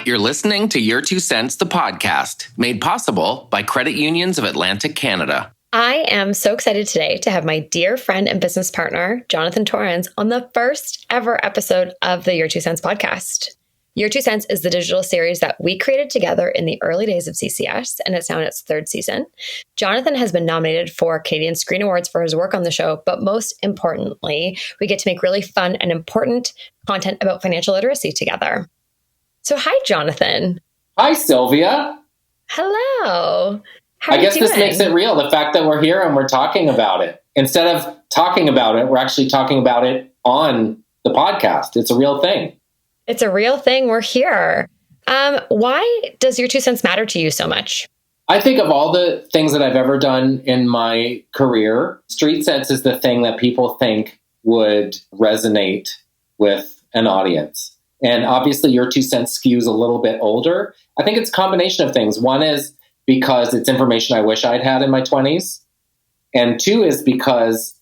You're listening to Your Two Cents, the podcast, made possible by Credit Unions of Atlantic Canada. I am so excited today to have my dear friend and business partner, Jonathan Torrens, on the first ever episode of the Your Two Cents podcast. Your Two Cents is the digital series that we created together in the early days of CCS, and it's now in its third season. Jonathan has been nominated for Canadian Screen Awards for his work on the show, but most importantly, we get to make really fun and important content about financial literacy together. So hi, Jonathan. Hi, Sylvia. Hello. How are I guess you doing? this makes it real, the fact that we're here and we're talking about it. Instead of talking about it, we're actually talking about it on the podcast. It's a real thing. It's a real thing. We're here. Why does Your Two Cents matter to you so much? I think of all the things that I've ever done in my career, Street Sense is the thing that people think would resonate with an audience. And obviously, Your Two Cents skews a little bit older. I think it's a combination of things. One is because it's information I wish I'd had in my 20s. And two is because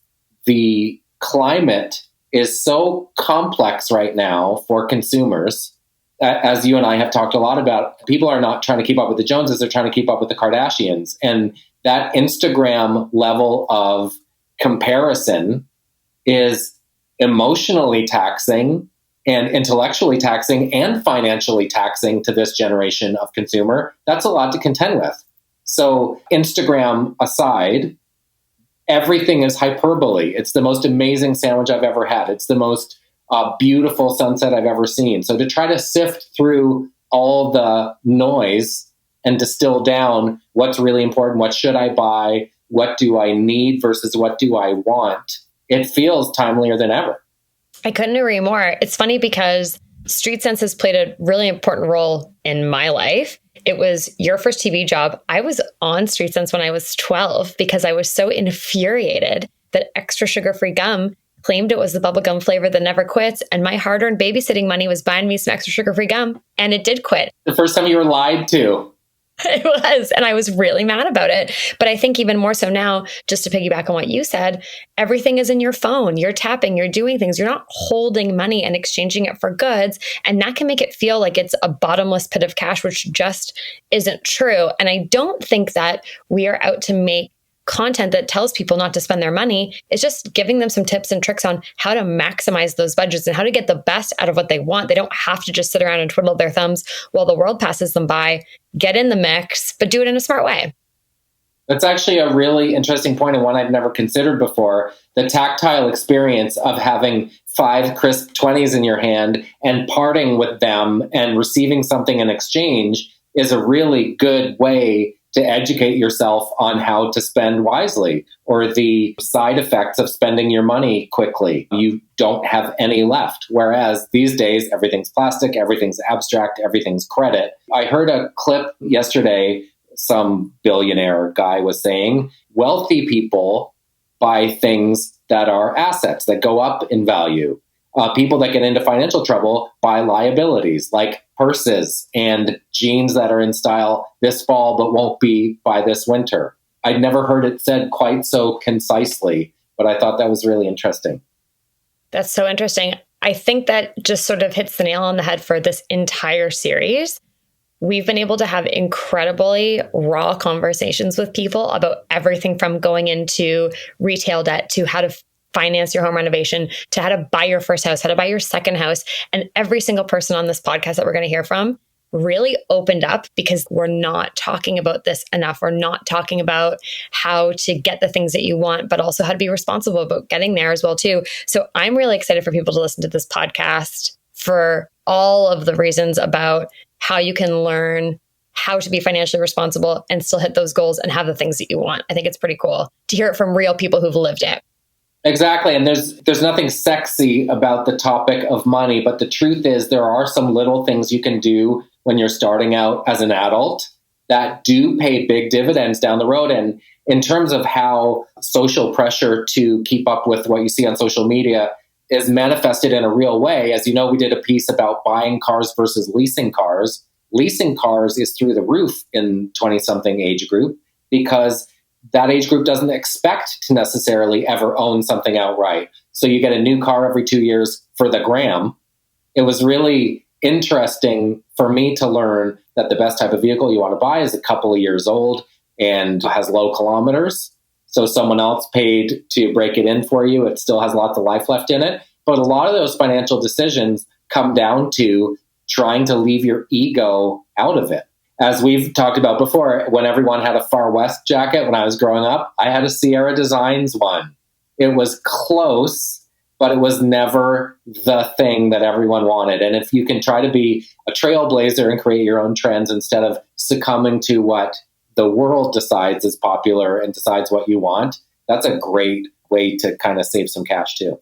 the climate is so complex right now for consumers. As you and I have talked a lot about, people are not trying to keep up with the Joneses, they're trying to keep up with the Kardashians. And that Instagram level of comparison is emotionally taxing and intellectually taxing and financially taxing to this generation of consumer. That's a lot to contend with. So Instagram aside, everything is hyperbole. It's the most amazing sandwich I've ever had. It's the most beautiful sunset I've ever seen. So to try to sift through all the noise and distill down what's really important, what should I buy, what do I need versus what do I want, it feels timelier than ever. I couldn't agree more. It's funny because Street Sense has played a really important role in my life. It was your first TV job. I was on Street Sense when I was 12 because I was so infuriated that extra sugar-free gum claimed it was the bubblegum flavor that never quits. And my hard-earned babysitting money was buying me some extra sugar-free gum. And it did quit. The first time you were lied to. It was. And I was really mad about it. But I think even more so now, just to piggyback on what you said, everything is in your phone. You're tapping, you're doing things. You're not holding money and exchanging it for goods. And that can make it feel like it's a bottomless pit of cash, which just isn't true. And I don't think that we are out to make content that tells people not to spend their money. It's just giving them some tips and tricks on how to maximize those budgets and how to get the best out of what they want. They don't have to just sit around and twiddle their thumbs while the world passes them by. Get in the mix, but do it in a smart way. That's actually a really interesting point and one I've never considered before. The tactile experience of having 5 crisp 20s in your hand and parting with them and receiving something in exchange is a really good way to educate yourself on how to spend wisely or the side effects of spending your money quickly. You don't have any left. Whereas these days, everything's plastic, everything's abstract, everything's credit. I heard a clip yesterday, some billionaire guy was saying, wealthy people buy things that are assets that go up in value. People that get into financial trouble buy liabilities like purses and jeans that are in style this fall but won't be by this winter. I'd never heard it said quite so concisely, but I thought that was really interesting. That's so interesting. I think that just sort of hits the nail on the head for this entire series. We've been able to have incredibly raw conversations with people about everything from going into retail debt to how to finance your home renovation, to how to buy your first house, how to buy your second house. And every single person on this podcast that we're going to hear from really opened up because we're not talking about this enough. We're not talking about how to get the things that you want, but also how to be responsible about getting there as well too. So I'm really excited for people to listen to this podcast for all of the reasons about how you can learn how to be financially responsible and still hit those goals and have the things that you want. I think it's pretty cool to hear it from real people who've lived it. Exactly. And there's nothing sexy about the topic of money, but the truth is there are some little things you can do when you're starting out as an adult that do pay big dividends down the road. And in terms of how social pressure to keep up with what you see on social media is manifested in a real way. As you know, we did a piece about buying cars versus leasing cars. Leasing cars is through the roof in 20-something age group because that age group doesn't expect to necessarily ever own something outright. So you get a new car every 2 years for the gram. It was really interesting for me to learn that the best type of vehicle you want to buy is a couple of years old and has low kilometers. So someone else paid to break it in for you. It still has lots of life left in it. But a lot of those financial decisions come down to trying to leave your ego out of it. As we've talked about before, when everyone had a Far West jacket when I was growing up, I had a Sierra Designs one. It was close, but it was never the thing that everyone wanted. And if you can try to be a trailblazer and create your own trends instead of succumbing to what the world decides is popular and decides what you want, that's a great way to kind of save some cash too.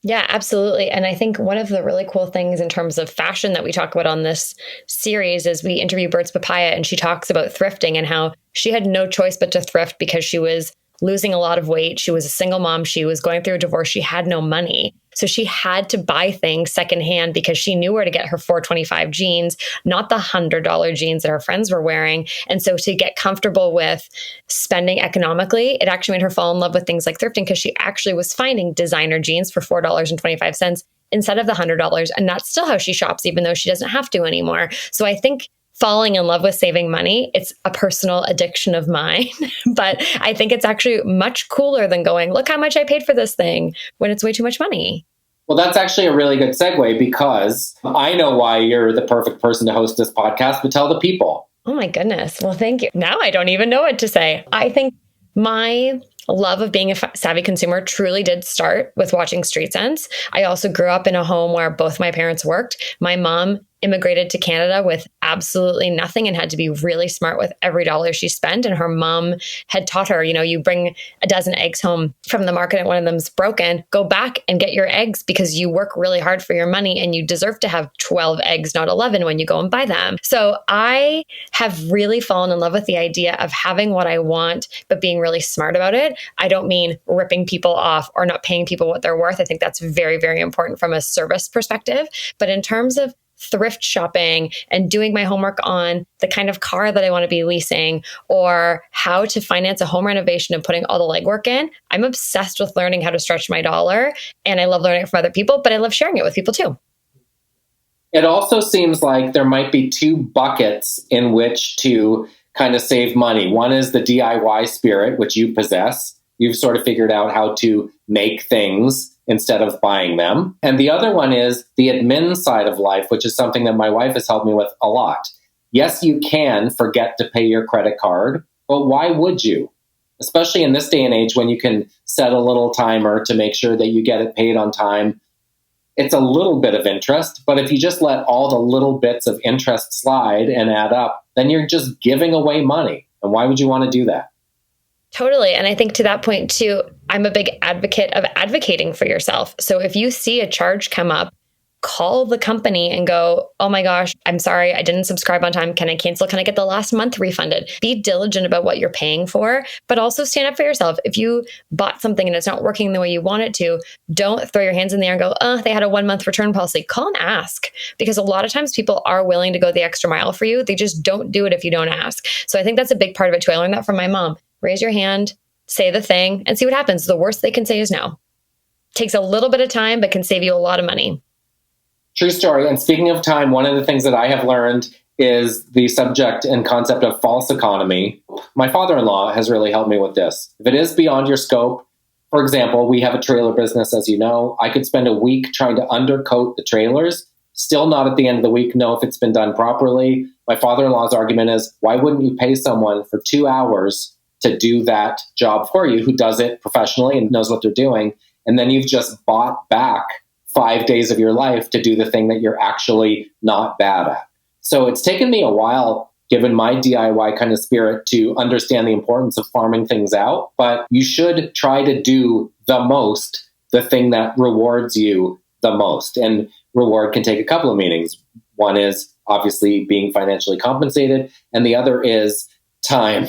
Yeah, absolutely. And I think one of the really cool things in terms of fashion that we talk about on this series is we interview Bert's Papaya, and she talks about thrifting and how she had no choice but to thrift because she was losing a lot of weight. She was a single mom. She was going through a divorce. She had no money. So she had to buy things secondhand because she knew where to get her $425 jeans, not the $100 jeans that her friends were wearing. And so to get comfortable with spending economically, it actually made her fall in love with things like thrifting because she actually was finding designer jeans for $4.25 instead of the $100. And that's still how she shops, even though she doesn't have to anymore. So I think falling in love with saving money, it's a personal addiction of mine. But I think it's actually much cooler than going, look how much I paid for this thing, when it's way too much money. Well, that's actually a really good segue because I know why you're the perfect person to host this podcast, but tell the people. Oh my goodness. Well, thank you. Now I don't even know what to say. I think my love of being a savvy consumer truly did start with watching Street Sense. I also grew up in a home where both my parents worked. My mom immigrated to Canada with absolutely nothing and had to be really smart with every dollar she spent. And her mom had taught her, you bring a dozen eggs home from the market and one of them's broken, go back and get your eggs because you work really hard for your money and you deserve to have 12 eggs, not 11 when you go and buy them. So I have really fallen in love with the idea of having what I want, but being really smart about it. I don't mean ripping people off or not paying people what they're worth. I think that's very, very important from a service perspective. But in terms of thrift shopping and doing my homework on the kind of car that I want to be leasing or how to finance a home renovation and putting all the legwork in, I'm obsessed with learning how to stretch my dollar. And I love learning it from other people, but I love sharing it with people too. It also seems like there might be two buckets in which to kind of save money. One is the DIY spirit, which you possess. You've sort of figured out how to make things instead of buying them. And the other one is the admin side of life, which is something that my wife has helped me with a lot. Yes, you can forget to pay your credit card, but why would you? Especially in this day and age when you can set a little timer to make sure that you get it paid on time. It's a little bit of interest, but if you just let all the little bits of interest slide and add up, then you're just giving away money. And why would you want to do that? Totally. And I think to that point too, I'm a big advocate of advocating for yourself. So if you see a charge come up, call the company and go, oh my gosh, I'm sorry, I didn't subscribe on time. Can I cancel? Can I get the last month refunded? Be diligent about what you're paying for, but also stand up for yourself. If you bought something and it's not working the way you want it to, don't throw your hands in the air and go, oh, they had a 1 month return policy. Call and ask, because a lot of times people are willing to go the extra mile for you. They just don't do it if you don't ask. So I think that's a big part of it too. I learned that from my mom. Raise your hand, say the thing, and see what happens. The worst they can say is no. Takes a little bit of time, but can save you a lot of money. True story. And speaking of time, one of the things that I have learned is the subject and concept of false economy. My father-in-law has really helped me with this. If it is beyond your scope, for example, we have a trailer business, as you know. I could spend a week trying to undercoat the trailers, still not at the end of the week know if it's been done properly. My father-in-law's argument is, why wouldn't you pay someone for 2 hours to do that job for you, who does it professionally and knows what they're doing? And then you've just bought back 5 days of your life to do the thing that you're actually not bad at. So it's taken me a while, given my DIY kind of spirit, to understand the importance of farming things out. But you should try to do the most, the thing that rewards you the most. And reward can take a couple of meanings. One is obviously being financially compensated, and the other is time.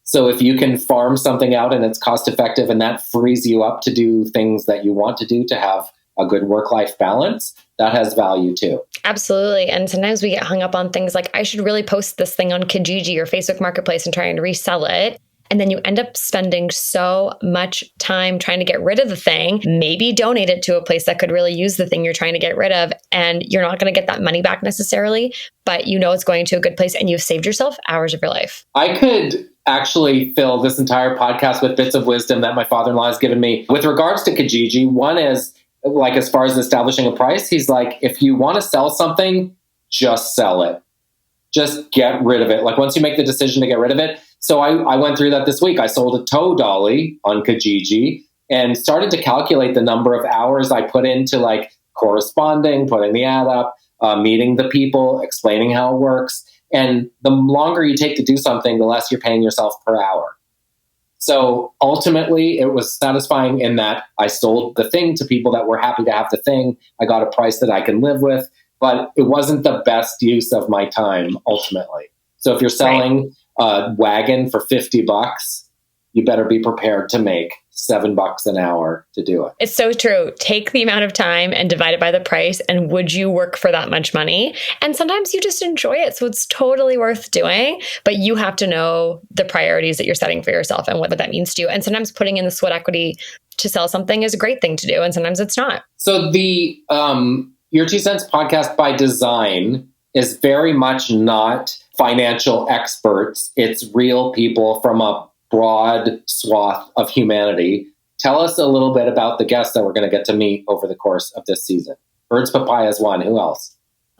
So if you can farm something out and it's cost effective and that frees you up to do things that you want to do to have a good work-life balance, that has value too. Absolutely. And sometimes we get hung up on things like, I should really post this thing on Kijiji or Facebook Marketplace and try and resell it. And then you end up spending so much time trying to get rid of the thing, maybe donate it to a place that could really use the thing you're trying to get rid of. And you're not going to get that money back necessarily, but you know it's going to a good place and you've saved yourself hours of your life. I could actually fill this entire podcast with bits of wisdom that my father-in-law has given me. With regards to Kijiji, one is like, as far as establishing a price, he's like, if you want to sell something, just sell it. Just get rid of it. Like once you make the decision to get rid of it. So I went through that this week. I sold a toe dolly on Kijiji and started to calculate the number of hours I put into like corresponding, putting the ad up, meeting the people, explaining how it works. And the longer you take to do something, the less you're paying yourself per hour. So ultimately, it was satisfying in that I sold the thing to people that were happy to have the thing. I got a price that I can live with, but it wasn't the best use of my time ultimately. So if you're selling a wagon for $50, you better be prepared to make $7 an hour to do it. It's so true. Take the amount of time and divide it by the price. And would you work for that much money? And sometimes you just enjoy it. So it's totally worth doing. But you have to know the priorities that you're setting for yourself and what that means to you. And sometimes putting in the sweat equity to sell something is a great thing to do. And sometimes it's not. So the Your 2 Cents podcast by design is very much not financial experts. It's real people from a broad swath of humanity. Tell us a little bit about the guests that we're going to get to meet over the course of this season. Birds Papaya is one. Who else?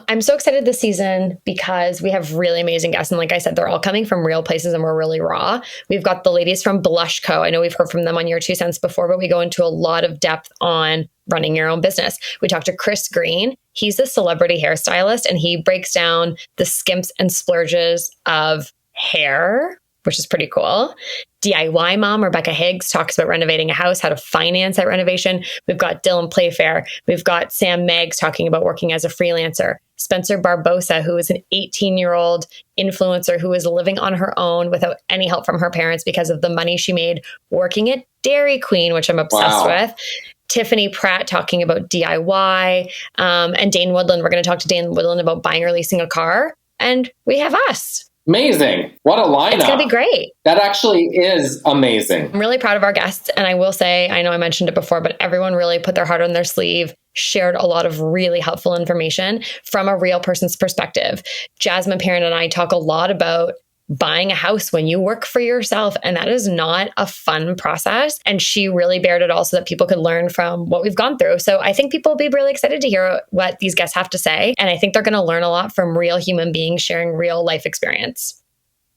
I'm so excited this season because we have really amazing guests. And like I said, they're all coming from real places and we're really raw. We've got the ladies from Blush Co. I know we've heard from them on Your 2 Cents before, but we go into a lot of depth on running your own business. We talked to Chris Green. He's a celebrity hairstylist and he breaks down the skimps and splurges of hair, which is pretty cool. DIY mom Rebecca Higgs talks about renovating a house, how to finance that renovation. We've got Dylan Playfair. We've got Sam Meggs talking about working as a freelancer. Spencer Barbosa, who is an 18-year-old influencer who is living on her own without any help from her parents because of the money she made working at Dairy Queen, which I'm obsessed with. Tiffany Pratt talking about DIY. And Dane Woodland. We're going to talk to Dane Woodland about buying or leasing a car. And we have us. Amazing. What a lineup. It's going to be great. That actually is amazing. I'm really proud of our guests. And I will say, I know I mentioned it before, but everyone really put their heart on their sleeve, shared a lot of really helpful information from a real person's perspective. Jasmine Parent and I talk a lot about buying a house when you work for yourself. And that is not a fun process. And she really bared it all so that people could learn from what we've gone through. So I think people will be really excited to hear what these guests have to say. And I think they're going to learn a lot from real human beings sharing real life experience.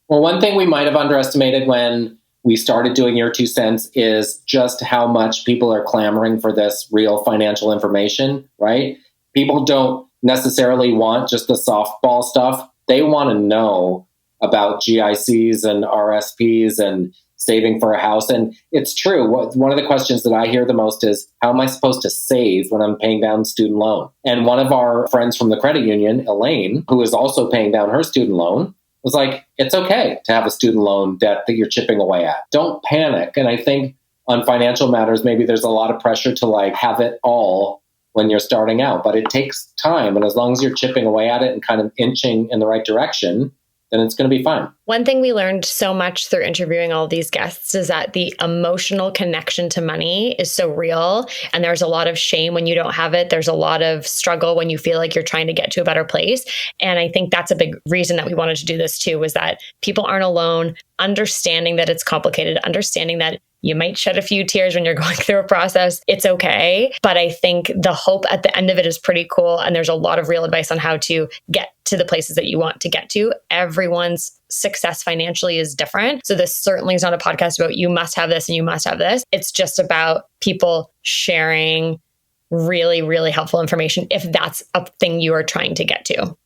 Well, one thing we might have underestimated when we started doing Your 2 Cents is just how much people are clamoring for this real financial information, right? People don't necessarily want just the softball stuff. They want to know about GICs and RSPs and saving for a house. And it's true. One of the questions that I hear the most is, how am I supposed to save when I'm paying down student loan? And one of our friends from the credit union, Elaine, who is also paying down her student loan, was like, it's okay to have a student loan debt that you're chipping away at. Don't panic. And I think on financial matters, maybe there's a lot of pressure to like have it all when you're starting out, but it takes time. And as long as you're chipping away at it and kind of inching in the right direction, then it's going to be fine. One thing we learned so much through interviewing all these guests is that the emotional connection to money is so real. And there's a lot of shame when you don't have it. There's a lot of struggle when you feel like you're trying to get to a better place. And I think that's a big reason that we wanted to do this too, was that people aren't alone, understanding that it's complicated, understanding that you might shed a few tears when you're going through a process. It's okay. But I think the hope at the end of it is pretty cool. And there's a lot of real advice on how to get to the places that you want to get to. Everyone's success financially is different. So this certainly is not a podcast about you must have this and you must have this. It's just about people sharing really, really helpful information if that's a thing you are trying to get to.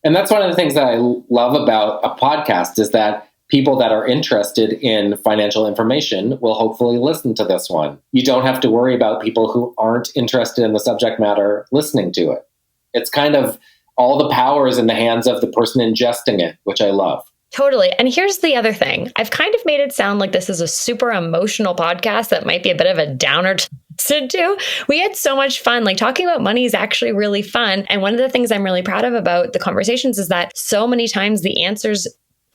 And that's one of the things that I love about a podcast is that people that are interested in financial information will hopefully listen to this one. You don't have to worry about people who aren't interested in the subject matter listening to it. It's kind of all the power is in the hands of the person ingesting it, which I love. Totally. And here's the other thing. I've kind of made it sound like this is a super emotional podcast that might be a bit of a downer to listen to. We had so much fun. Like talking about money is actually really fun. And one of the things I'm really proud of about the conversations is that so many times the answers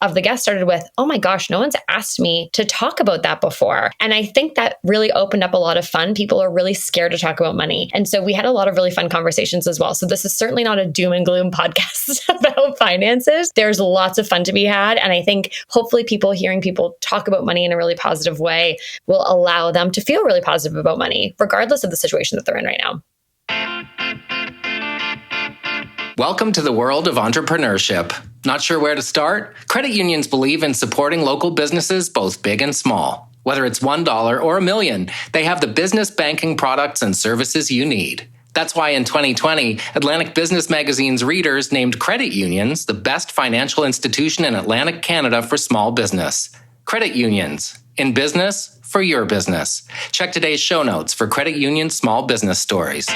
of the guests started with, oh my gosh, no one's asked me to talk about that before. And I think that really opened up a lot of fun. People are really scared to talk about money. And so we had a lot of really fun conversations as well. So this is certainly not a doom and gloom podcast about finances. There's lots of fun to be had. And I think hopefully hearing people talk about money in a really positive way will allow them to feel really positive about money, regardless of the situation that they're in right now. Welcome to the world of entrepreneurship. Not sure where to start? Credit unions believe in supporting local businesses, both big and small. Whether it's $1 or $1 million, they have the business banking products and services you need. That's why in 2020, Atlantic Business Magazine's readers named credit unions the best financial institution in Atlantic Canada for small business. Credit unions. In business, for your business. Check today's show notes for credit union small business stories.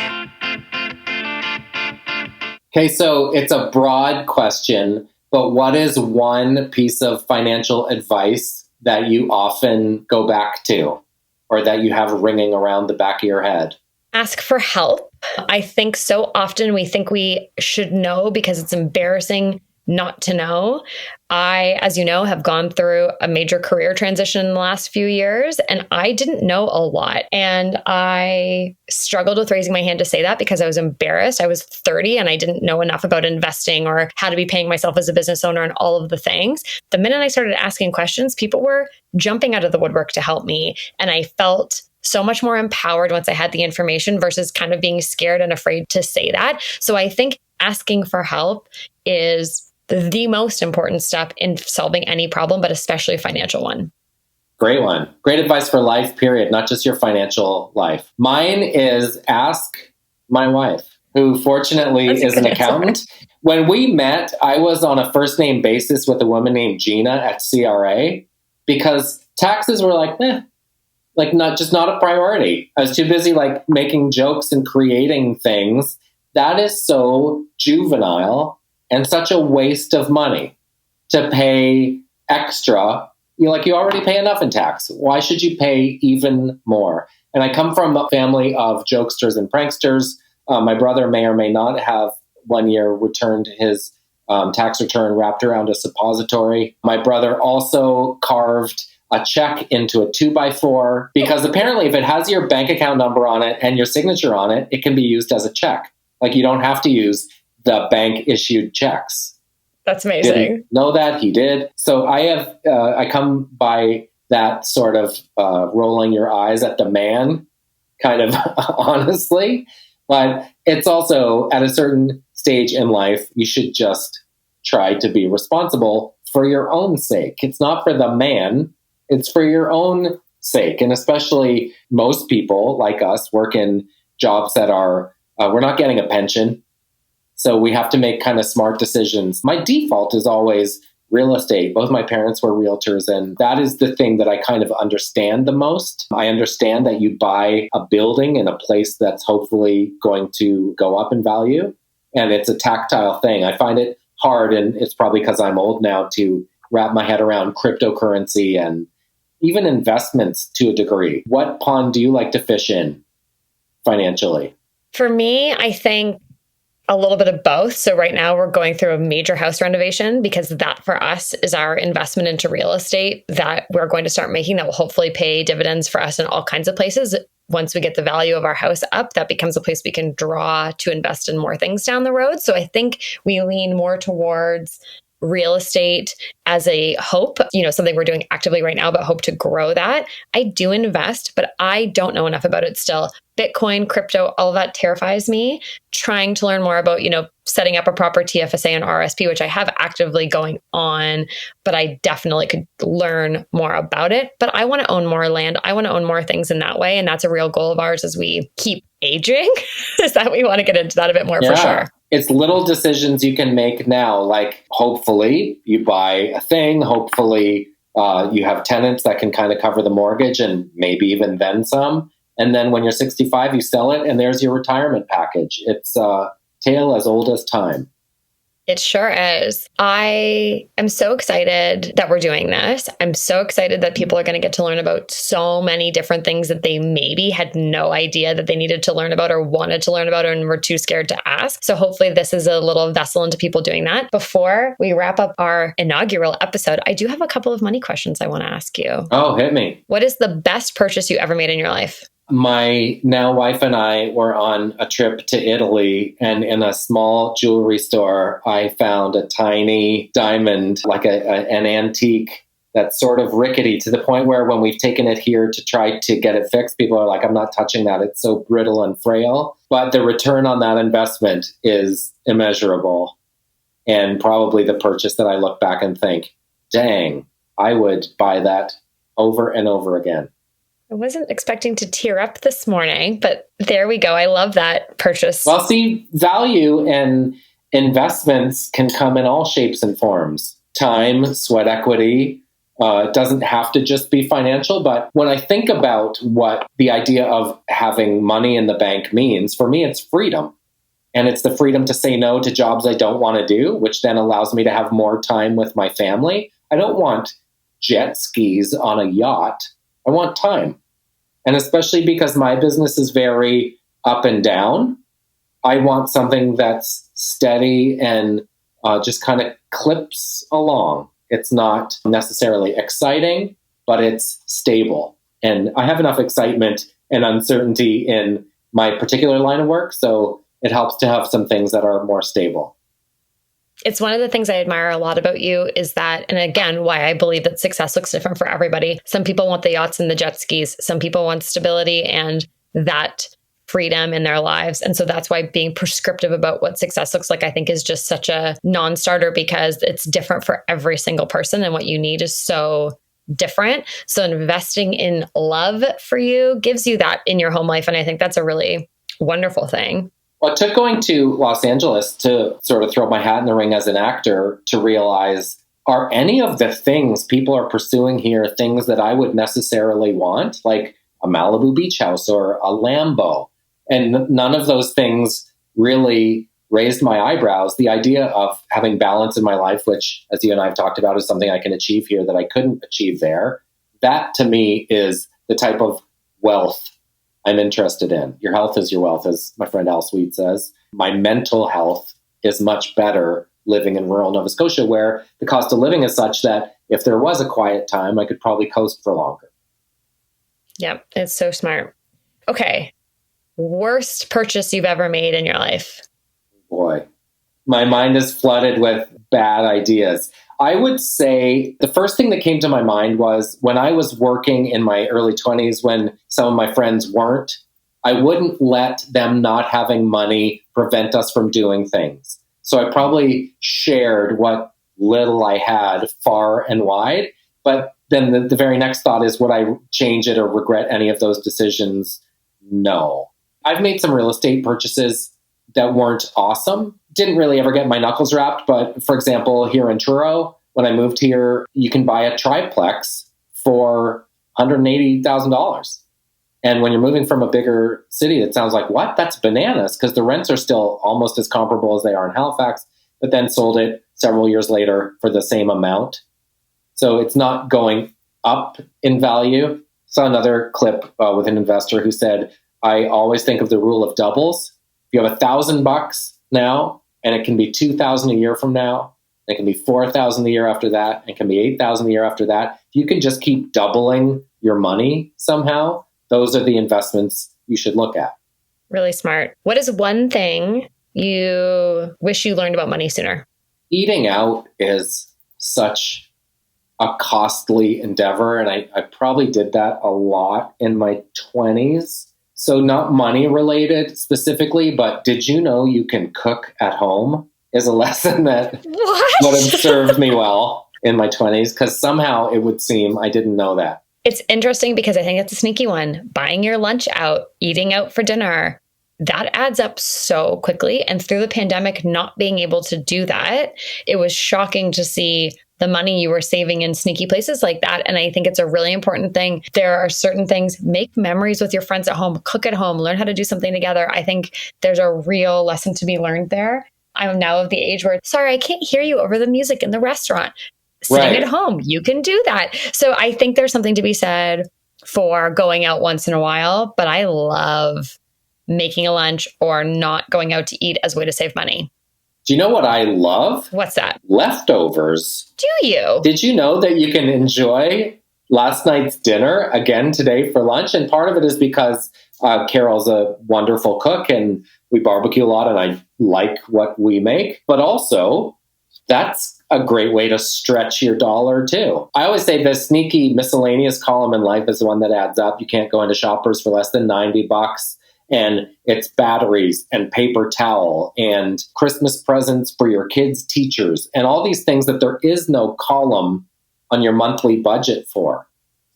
Okay, so it's a broad question, but what is one piece of financial advice that you often go back to or that you have ringing around the back of your head? Ask for help. I think so often we think we should know because it's embarrassing not to know. I, as you know, have gone through a major career transition in the last few years, and I didn't know a lot. And I struggled with raising my hand to say that because I was embarrassed. I was 30 and I didn't know enough about investing or how to be paying myself as a business owner and all of the things. The minute I started asking questions, people were jumping out of the woodwork to help me. And I felt so much more empowered once I had the information versus kind of being scared and afraid to say that. So I think asking for help is the most important step in solving any problem, but especially a financial one. Great one. Great advice for life, period, not just your financial life. Mine is ask my wife, who fortunately is an accountant. When we met, I was on a first name basis with a woman named Gina at CRA because taxes were not a priority. I was too busy making jokes and creating things. That is so juvenile and such a waste of money to pay extra. You already pay enough in tax. Why should you pay even more? And I come from a family of jokesters and pranksters. My brother may or may not have one year returned his tax return wrapped around a suppository. My brother also carved a check into a 2x4 because apparently if it has your bank account number on it and your signature on it, it can be used as a check. You don't have to use the bank issued checks. That's amazing. Didn't know that he did. So I come by that sort of rolling your eyes at the man kind of honestly, but it's also at a certain stage in life, you should just try to be responsible for your own sake. It's not for the man, it's for your own sake. And especially most people like us work in jobs that are, we're not getting a pension. So we have to make kind of smart decisions. My default is always real estate. Both my parents were realtors, and that is the thing that I kind of understand the most. I understand that you buy a building in a place that's hopefully going to go up in value, and it's a tactile thing. I find it hard, and it's probably because I'm old now, to wrap my head around cryptocurrency and even investments to a degree. What pond do you like to fish in financially? For me, I think a little bit of both. So right now we're going through a major house renovation because that for us is our investment into real estate that we're going to start making that will hopefully pay dividends for us in all kinds of places. Once we get the value of our house up, that becomes a place we can draw to invest in more things down the road. So I think we lean more towards real estate as a hope, something we're doing actively right now, but hope to grow that. I do invest, but I don't know enough about it still. Bitcoin, crypto, all of that terrifies me. Trying to learn more about, setting up a proper TFSA and RSP, which I have actively going on, but I definitely could learn more about it. But I want to own more land. I want to own more things in that way. And that's a real goal of ours as we keep aging, is that we want to get into that a bit more for sure. It's little decisions you can make now, like hopefully you buy a thing, hopefully you have tenants that can kind of cover the mortgage and maybe even then some. And then when you're 65, you sell it and there's your retirement package. It's a tale as old as time. It sure is. I am so excited that we're doing this. I'm so excited that people are going to get to learn about so many different things that they maybe had no idea that they needed to learn about or wanted to learn about and were too scared to ask. So hopefully this is a little vessel into people doing that. Before we wrap up our inaugural episode, I do have a couple of money questions I want to ask you. Oh, hit me. What is the best purchase you ever made in your life? My now wife and I were on a trip to Italy, and in a small jewelry store, I found a tiny diamond, like an antique that's sort of rickety, to the point where when we've taken it here to try to get it fixed, people are like, I'm not touching that. It's so brittle and frail. But the return on that investment is immeasurable, and probably the purchase that I look back and think, dang, I would buy that over and over again. I wasn't expecting to tear up this morning, but there we go. I love that purchase. Well, see, value and investments can come in all shapes and forms. Time, sweat equity. It doesn't have to just be financial. But when I think about what the idea of having money in the bank means, for me, it's freedom. And it's the freedom to say no to jobs I don't want to do, which then allows me to have more time with my family. I don't want jet skis on a yacht. I want time. And especially because my business is very up and down, I want something that's steady and just kind of clips along. It's not necessarily exciting, but it's stable. And I have enough excitement and uncertainty in my particular line of work, so it helps to have some things that are more stable. It's one of the things I admire a lot about you is that, and again, why I believe that success looks different for everybody. Some people want the yachts and the jet skis. Some people want stability and that freedom in their lives. And so that's why being prescriptive about what success looks like, I think, is just such a non-starter, because it's different for every single person and what you need is so different. So investing in love for you gives you that in your home life. And I think that's a really wonderful thing. Well, it took going to Los Angeles to sort of throw my hat in the ring as an actor to realize, are any of the things people are pursuing here things that I would necessarily want, like a Malibu beach house or a Lambo? And none of those things really raised my eyebrows. The idea of having balance in my life, which, as you and I have talked about, is something I can achieve here that I couldn't achieve there. That, to me, is the type of wealth I'm interested in. Your health is your wealth, as my friend Al Sweet says. My mental health is much better living in rural Nova Scotia, where the cost of living is such that if there was a quiet time, I could probably coast for longer. Yeah, it's so smart. Okay. Worst purchase you've ever made in your life? Boy, my mind is flooded with bad ideas. I would say the first thing that came to my mind was when I was working in my early 20s, when some of my friends weren't, I wouldn't let them not having money prevent us from doing things. So I probably shared what little I had far and wide. But then the very next thought is, would I change it or regret any of those decisions? No. I've made some real estate purchases that weren't awesome. Didn't really ever get my knuckles wrapped. But for example, here in Truro, when I moved here, you can buy a triplex for $180,000. And when you're moving from a bigger city, it sounds like, what? That's bananas, because the rents are still almost as comparable as they are in Halifax, but then sold it several years later for the same amount. So it's not going up in value. Saw another clip with an investor who said, I always think of the rule of doubles. If you have $1,000 now, and it can be $2,000 a year from now, it can be $4,000 a year after that, and it can be $8,000 a year after that. If you can just keep doubling your money somehow, those are the investments you should look at. Really smart. What is one thing you wish you learned about money sooner? Eating out is such a costly endeavor, and I probably did that a lot in my 20s. So not money related specifically, but did you know you can cook at home is a lesson that would have served me well in my 20s, because somehow it would seem I didn't know that. It's interesting because I think it's a sneaky one. Buying your lunch out, eating out for dinner, that adds up so quickly. And through the pandemic, not being able to do that, it was shocking to see the money you were saving in sneaky places like that. And I think it's a really important thing. There are certain things, make memories with your friends at home, cook at home, learn how to do something together. I think there's a real lesson to be learned there. I'm now of the age where, sorry, I can't hear you over the music in the restaurant. Sitting at home, you can do that. So I think there's something to be said for going out once in a while, but I love making a lunch or not going out to eat as a way to save money. Do you know what I love? What's that? Leftovers. Do you? Did you know that you can enjoy last night's dinner again today for lunch? And part of it is because Carol's a wonderful cook and we barbecue a lot and I like what we make. But also, that's a great way to stretch your dollar too. I always say the sneaky miscellaneous column in life is the one that adds up. You can't go into Shoppers for less than $90. And it's batteries and paper towel and Christmas presents for your kids' teachers and all these things that there is no column on your monthly budget for.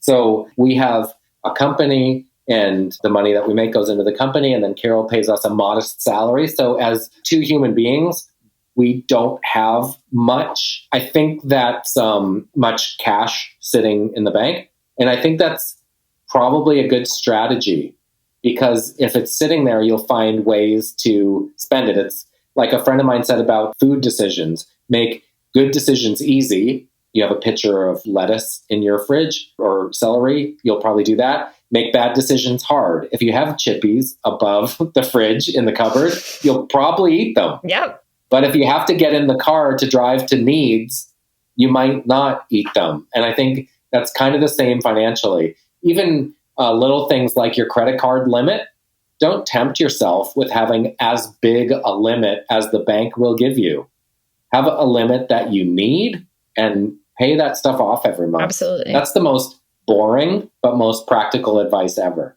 So we have a company and the money that we make goes into the company and then Carol pays us a modest salary. So as two human beings, we don't have much. I think that's much cash sitting in the bank. And I think that's probably a good strategy. Because if it's sitting there, you'll find ways to spend it. It's like a friend of mine said about food decisions. Make good decisions easy. You have a pitcher of lettuce in your fridge or celery, you'll probably do that. Make bad decisions hard. If you have chippies above the fridge in the cupboard, you'll probably eat them. Yep. But if you have to get in the car to drive to needs, you might not eat them. And I think that's kind of the same financially. Even little things like your credit card limit, don't tempt yourself with having as big a limit as the bank will give you. Have a limit that you need and pay that stuff off every month. Absolutely. That's the most boring but most practical advice ever.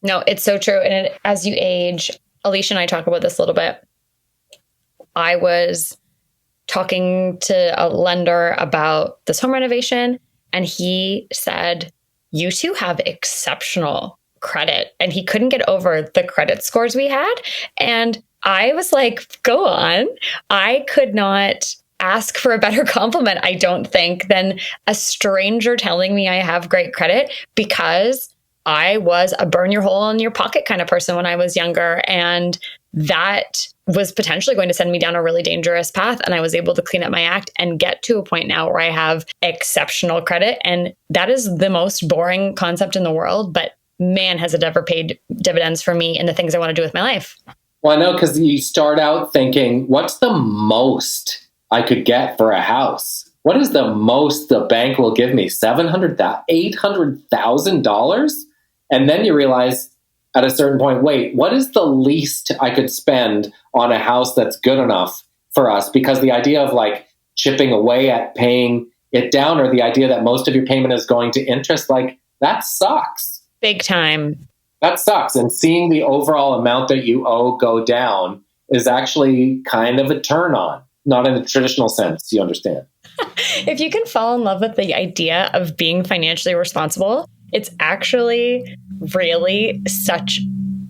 No, it's so true. And as you age, Alicia and I talk about this a little bit. I was talking to a lender about this home renovation, and he said, you two have exceptional credit. And he couldn't get over the credit scores we had. And I was like, go on. I could not ask for a better compliment, I don't think, than a stranger telling me I have great credit, because I was a burn your hole in your pocket kind of person when I was younger. And that was potentially going to send me down a really dangerous path. And I was able to clean up my act and get to a point now where I have exceptional credit. And that is the most boring concept in the world. But man, has it ever paid dividends for me in the things I want to do with my life. Well, I know, because you start out thinking, what's the most I could get for a house? What is the most the bank will give me? $700,000, $800,000? And then you realize at a certain point, wait, what is the least I could spend on a house that's good enough for us? Because the idea of like chipping away at paying it down, or the idea that most of your payment is going to interest, like that sucks. Big time. That sucks. And seeing the overall amount that you owe go down is actually kind of a turn on, not in the traditional sense, you understand. If you can fall in love with the idea of being financially responsible, it's actually really such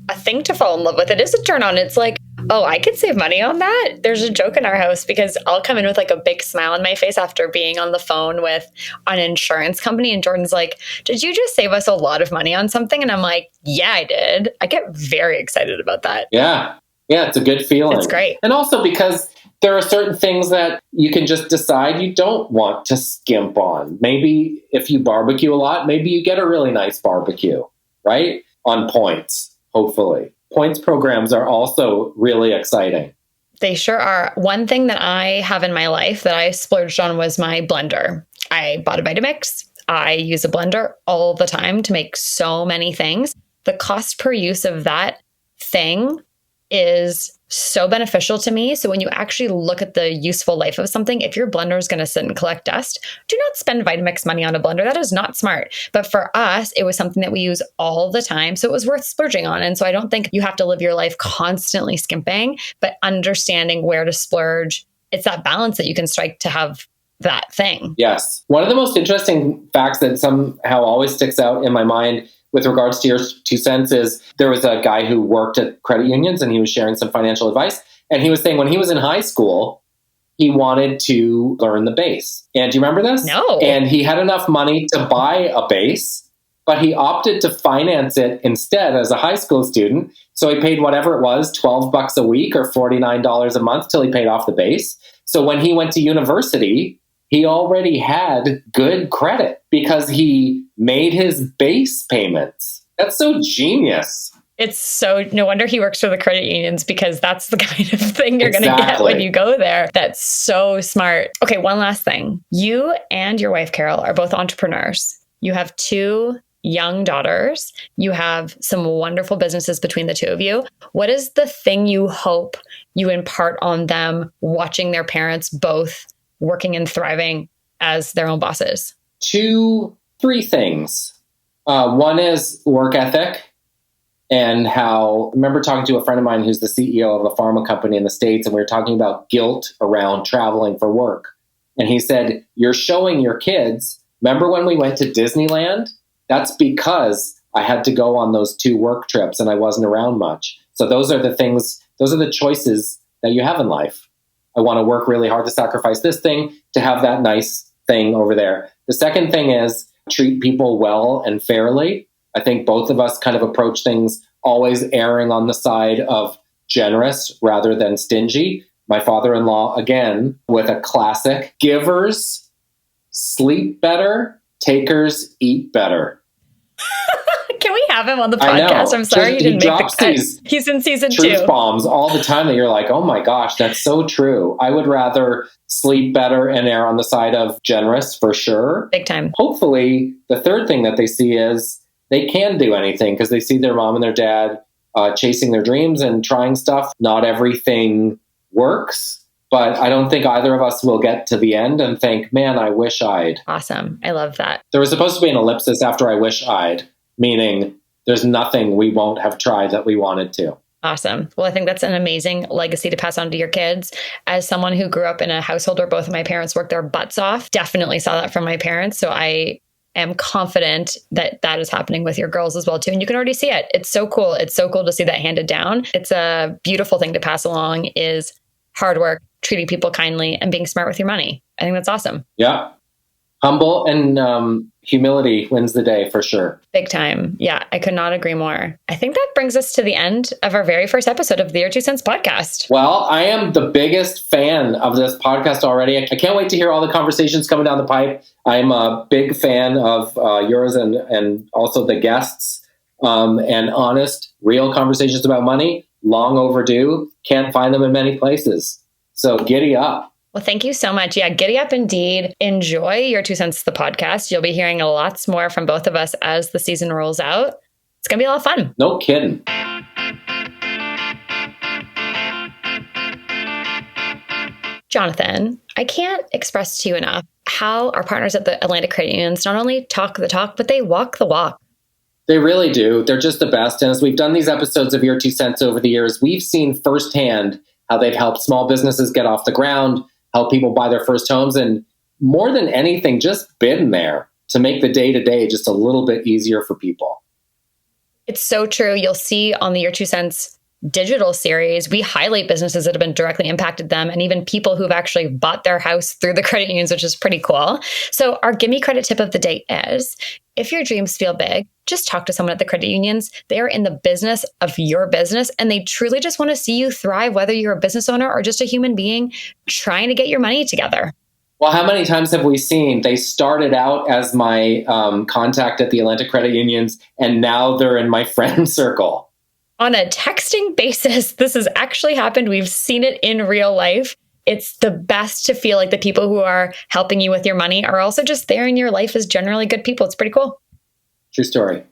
a thing to fall in love with. It is a turn on. It's like, oh, I could save money on that. There's a joke in our house because I'll come in with like a big smile on my face after being on the phone with an insurance company. And Jordan's like, did you just save us a lot of money on something? And I'm like, yeah, I did. I get very excited about that. Yeah. Yeah, it's a good feeling. It's great. And also because there are certain things that you can just decide you don't want to skimp on. Maybe if you barbecue a lot, maybe you get a really nice barbecue, right? On points, hopefully. Points programs are also really exciting. They sure are. One thing that I have in my life that I splurged on was my blender. I bought a Vitamix. I use a blender all the time to make so many things. The cost per use of that thing is so beneficial to me. So when you actually look at the useful life of something, if your blender is going to sit and collect dust, do not spend Vitamix money on a blender. That is not smart. But for us, it was something that we use all the time. So it was worth splurging on. And so I don't think you have to live your life constantly skimping, but understanding where to splurge. It's that balance that you can strike to have that thing. Yes. One of the most interesting facts that somehow always sticks out in my mind with regards to your 2 cents is there was a guy who worked at credit unions and he was sharing some financial advice. And he was saying when he was in high school, he wanted to learn the bass. And do you remember this? No. And he had enough money to buy a bass, but he opted to finance it instead as a high school student. So he paid whatever it was, $12 a week or $49 a month till he paid off the base. So when he went to university, he already had good credit because he made his base payments. That's so genius. It's so, no wonder he works for the credit unions, because that's the kind of thing you're going to get when you go there. That's so smart. Okay, one last thing. You and your wife, Carol, are both entrepreneurs. You have 2 young daughters. You have some wonderful businesses between the 2 of you. What is the thing you hope you impart on them watching their parents both working and thriving as their own bosses? 2, 3 things. One is work ethic. And how, I remember talking to a friend of mine who's the CEO of a pharma company in the States, and we were talking about guilt around traveling for work. And he said, you're showing your kids, remember when we went to Disneyland? That's because I had to go on those 2 work trips and I wasn't around much. So those are the things, those are the choices that you have in life. I want to work really hard to sacrifice this thing to have that nice thing over there. The second thing is treat people well and fairly. I think both of us kind of approach things always erring on the side of generous rather than stingy. My father-in-law, again, with a classic, givers sleep better, takers eat better. Can we have him on the podcast? I'm sorry you didn't make the cut. He's in season 2. Truth bombs all the time that you're like, oh my gosh, that's so true. I would rather sleep better and err on the side of generous for sure. Big time. Hopefully, the third thing that they see is they can do anything because they see their mom and their dad chasing their dreams and trying stuff. Not everything works, but I don't think either of us will get to the end and think, man, I wish I'd. Awesome. I love that. There was supposed to be an ellipsis after I wish I'd, meaning there's nothing we won't have tried that we wanted to. Awesome. Well, I think that's an amazing legacy to pass on to your kids. As someone who grew up in a household where both of my parents worked their butts off, definitely saw that from my parents. So I am confident that that is happening with your girls as well too. And you can already see it. It's so cool. It's so cool to see that handed down. It's a beautiful thing to pass along, is hard work, treating people kindly, and being smart with your money. I think that's awesome. Yeah. Humble and humility wins the day for sure. Big time. Yeah, I could not agree more. I think that brings us to the end of our very first episode of the Your 2 Cents podcast. Well, I am the biggest fan of this podcast already. I can't wait to hear all the conversations coming down the pipe. I'm a big fan of yours and also the guests, and honest, real conversations about money. Long overdue. Can't find them in many places. So giddy up. Well, thank you so much. Yeah, giddy up indeed. Enjoy Your 2 Cents, the podcast. You'll be hearing lots more from both of us as the season rolls out. It's going to be a lot of fun. No kidding. Jonathan, I can't express to you enough how our partners at the Atlantic Credit Unions not only talk the talk, but they walk the walk. They really do. They're just the best. And as we've done these episodes of Your 2 Cents over the years, we've seen firsthand how they've helped small businesses get off the ground, help people buy their first homes, and more than anything, just been there to make the day-to-day just a little bit easier for people. It's so true. You'll see on the Your 2 Cents digital series, we highlight businesses that have been directly impacted them, and even people who've actually bought their house through the credit unions, which is pretty cool. So our Gimme Credit tip of the day is, if your dreams feel big, just talk to someone at the credit unions. They are in the business of your business, and they truly just want to see you thrive, whether you're a business owner or just a human being trying to get your money together. Well, how many times have we seen they started out as my contact at the Atlantic Credit Unions, and now they're in my friend circle? On a texting basis, this has actually happened. We've seen it in real life. It's the best to feel like the people who are helping you with your money are also just there in your life as generally good people. It's pretty cool. True story.